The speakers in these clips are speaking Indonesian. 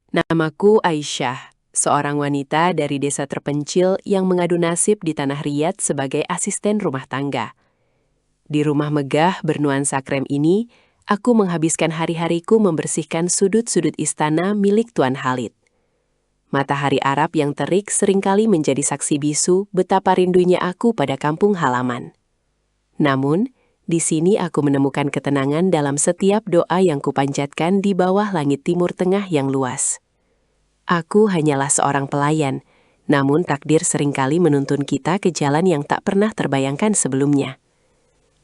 Namaku Aisyah, seorang wanita dari desa terpencil yang mengadu nasib di Tanah Riyadh sebagai asisten rumah tangga. Di rumah megah bernuansa krem ini, aku menghabiskan hari-hariku membersihkan sudut-sudut istana milik Tuan Khalid. Matahari Arab yang terik seringkali menjadi saksi bisu betapa rindunya aku pada kampung halaman. Namun, di sini aku menemukan ketenangan dalam setiap doa yang kupanjatkan di bawah langit Timur Tengah yang luas. Aku hanyalah seorang pelayan, namun takdir seringkali menuntun kita ke jalan yang tak pernah terbayangkan sebelumnya.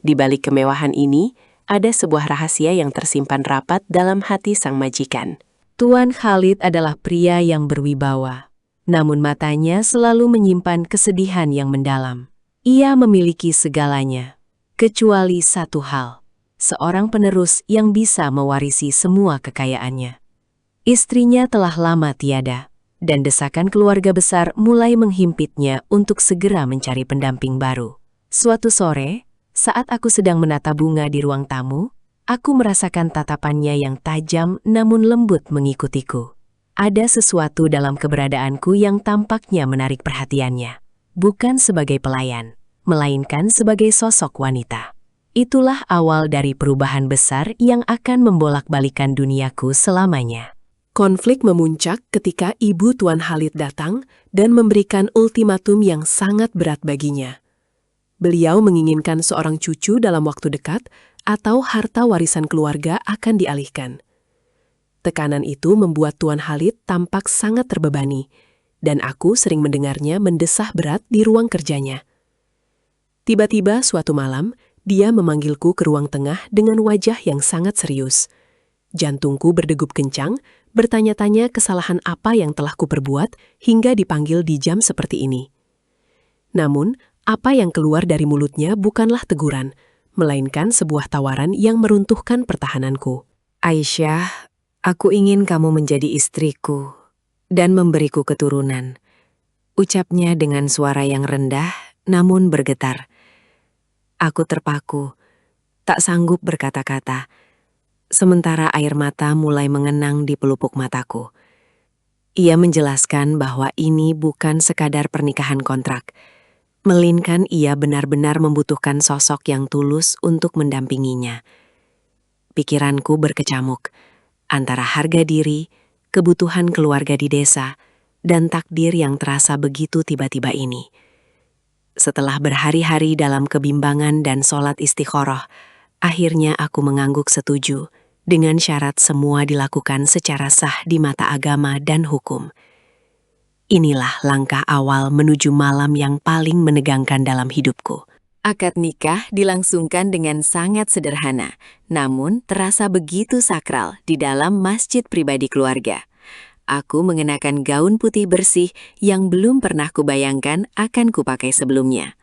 Di balik kemewahan ini, ada sebuah rahasia yang tersimpan rapat dalam hati sang majikan. Tuan Khalid adalah pria yang berwibawa, namun matanya selalu menyimpan kesedihan yang mendalam. Ia memiliki segalanya, kecuali satu hal, seorang penerus yang bisa mewarisi semua kekayaannya. Istrinya telah lama tiada, dan desakan keluarga besar mulai menghimpitnya untuk segera mencari pendamping baru. Suatu sore, saat aku sedang menata bunga di ruang tamu, aku merasakan tatapannya yang tajam namun lembut mengikutiku. Ada sesuatu dalam keberadaanku yang tampaknya menarik perhatiannya, bukan sebagai pelayan, melainkan sebagai sosok wanita. Itulah awal dari perubahan besar yang akan membolak-balikan duniaku selamanya. Konflik memuncak ketika ibu Tuan Khalid datang dan memberikan ultimatum yang sangat berat baginya. Beliau menginginkan seorang cucu dalam waktu dekat atau harta warisan keluarga akan dialihkan. Tekanan itu membuat Tuan Khalid tampak sangat terbebani, dan aku sering mendengarnya mendesah berat di ruang kerjanya. Tiba-tiba suatu malam, dia memanggilku ke ruang tengah dengan wajah yang sangat serius. Jantungku berdegup kencang, bertanya-tanya kesalahan apa yang telah kuperbuat hingga dipanggil di jam seperti ini. Namun, apa yang keluar dari mulutnya bukanlah teguran, melainkan sebuah tawaran yang meruntuhkan pertahananku. Aisyah, aku ingin kamu menjadi istriku dan memberiku keturunan. Ucapnya dengan suara yang rendah namun bergetar. Aku terpaku, tak sanggup berkata-kata, sementara air mata mulai mengenang di pelupuk mataku. Ia menjelaskan bahwa ini bukan sekadar pernikahan kontrak, melainkan ia benar-benar membutuhkan sosok yang tulus untuk mendampinginya. Pikiranku berkecamuk antara harga diri, kebutuhan keluarga di desa, dan takdir yang terasa begitu tiba-tiba ini. Setelah berhari-hari dalam kebimbangan dan sholat istikharah, akhirnya aku mengangguk setuju dengan syarat semua dilakukan secara sah di mata agama dan hukum. Inilah langkah awal menuju malam yang paling menegangkan dalam hidupku. Akad nikah dilangsungkan dengan sangat sederhana, namun terasa begitu sakral di dalam masjid pribadi keluarga. Aku mengenakan gaun putih bersih yang belum pernah kubayangkan akan kupakai sebelumnya.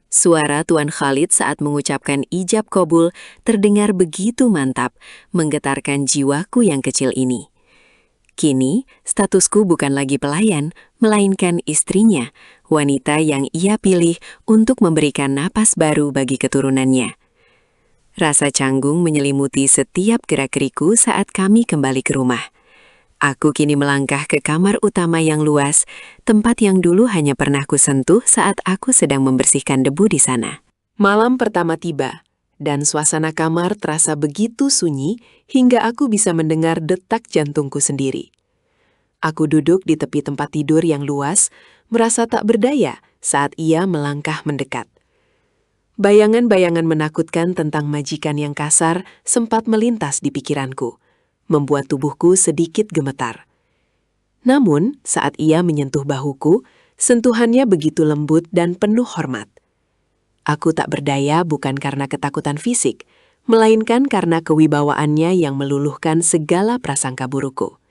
Suara Tuan Khalid saat mengucapkan ijab qabul terdengar begitu mantap, menggetarkan jiwaku yang kecil ini. Kini, statusku bukan lagi pelayan, melainkan istrinya, wanita yang ia pilih untuk memberikan napas baru bagi keturunannya. Rasa canggung menyelimuti setiap gerak-geriku saat kami kembali ke rumah. Aku kini melangkah ke kamar utama yang luas, tempat yang dulu hanya pernah kusentuh saat aku sedang membersihkan debu di sana. Malam pertama tiba, dan suasana kamar terasa begitu sunyi hingga aku bisa mendengar detak jantungku sendiri. Aku duduk di tepi tempat tidur yang luas, merasa tak berdaya saat ia melangkah mendekat. Bayangan-bayangan menakutkan tentang majikan yang kasar sempat melintas di pikiranku, membuat tubuhku sedikit gemetar. Namun, saat ia menyentuh bahuku, sentuhannya begitu lembut dan penuh hormat. Aku tak berdaya bukan karena ketakutan fisik, melainkan karena kewibawaannya yang meluluhkan segala prasangka burukku.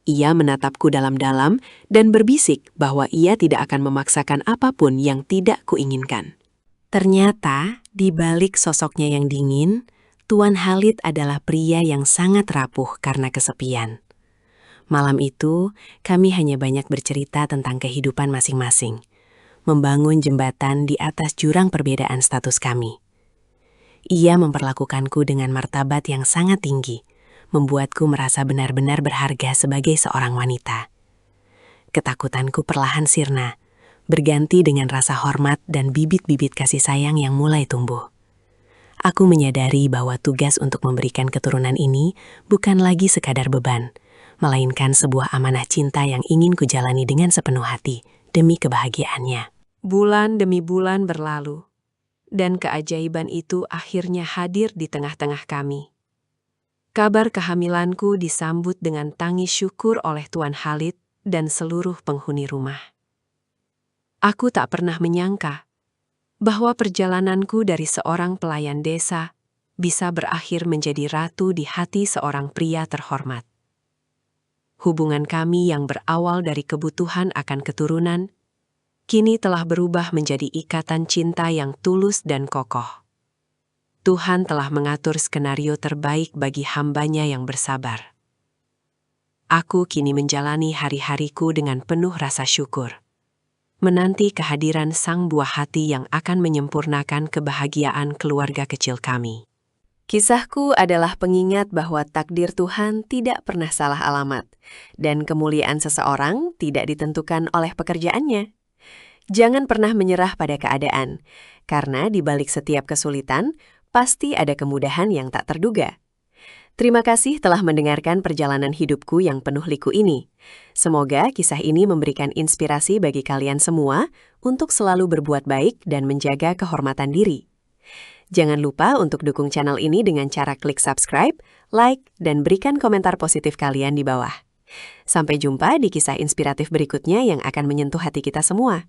Ia menatapku dalam-dalam dan berbisik bahwa ia tidak akan memaksakan apapun yang tidak kuinginkan. Ternyata, di balik sosoknya yang dingin, Tuan Khalid adalah pria yang sangat rapuh karena kesepian. Malam itu, kami hanya banyak bercerita tentang kehidupan masing-masing, membangun jembatan di atas jurang perbedaan status kami. Ia memperlakukanku dengan martabat yang sangat tinggi, membuatku merasa benar-benar berharga sebagai seorang wanita. Ketakutanku perlahan sirna, berganti dengan rasa hormat dan bibit-bibit kasih sayang yang mulai tumbuh. Aku menyadari bahwa tugas untuk memberikan keturunan ini bukan lagi sekadar beban, melainkan sebuah amanah cinta yang ingin kujalani dengan sepenuh hati demi kebahagiaannya. Bulan demi bulan berlalu, dan keajaiban itu akhirnya hadir di tengah-tengah kami. Kabar kehamilanku disambut dengan tangis syukur oleh Tuan Khalid dan seluruh penghuni rumah. Aku tak pernah menyangka bahwa perjalananku dari seorang pelayan desa bisa berakhir menjadi ratu di hati seorang pria terhormat. Hubungan kami yang berawal dari kebutuhan akan keturunan, kini telah berubah menjadi ikatan cinta yang tulus dan kokoh. Tuhan telah mengatur skenario terbaik bagi hambanya yang bersabar. Aku kini menjalani hari-hariku dengan penuh rasa syukur, menanti kehadiran sang buah hati yang akan menyempurnakan kebahagiaan keluarga kecil kami. Kisahku adalah pengingat bahwa takdir Tuhan tidak pernah salah alamat, dan kemuliaan seseorang tidak ditentukan oleh pekerjaannya. Jangan pernah menyerah pada keadaan, karena di balik setiap kesulitan, pasti ada kemudahan yang tak terduga. Terima kasih telah mendengarkan perjalanan hidupku yang penuh liku ini. Semoga kisah ini memberikan inspirasi bagi kalian semua untuk selalu berbuat baik dan menjaga kehormatan diri. Jangan lupa untuk dukung channel ini dengan cara klik subscribe, like, dan berikan komentar positif kalian di bawah. Sampai jumpa di kisah inspiratif berikutnya yang akan menyentuh hati kita semua.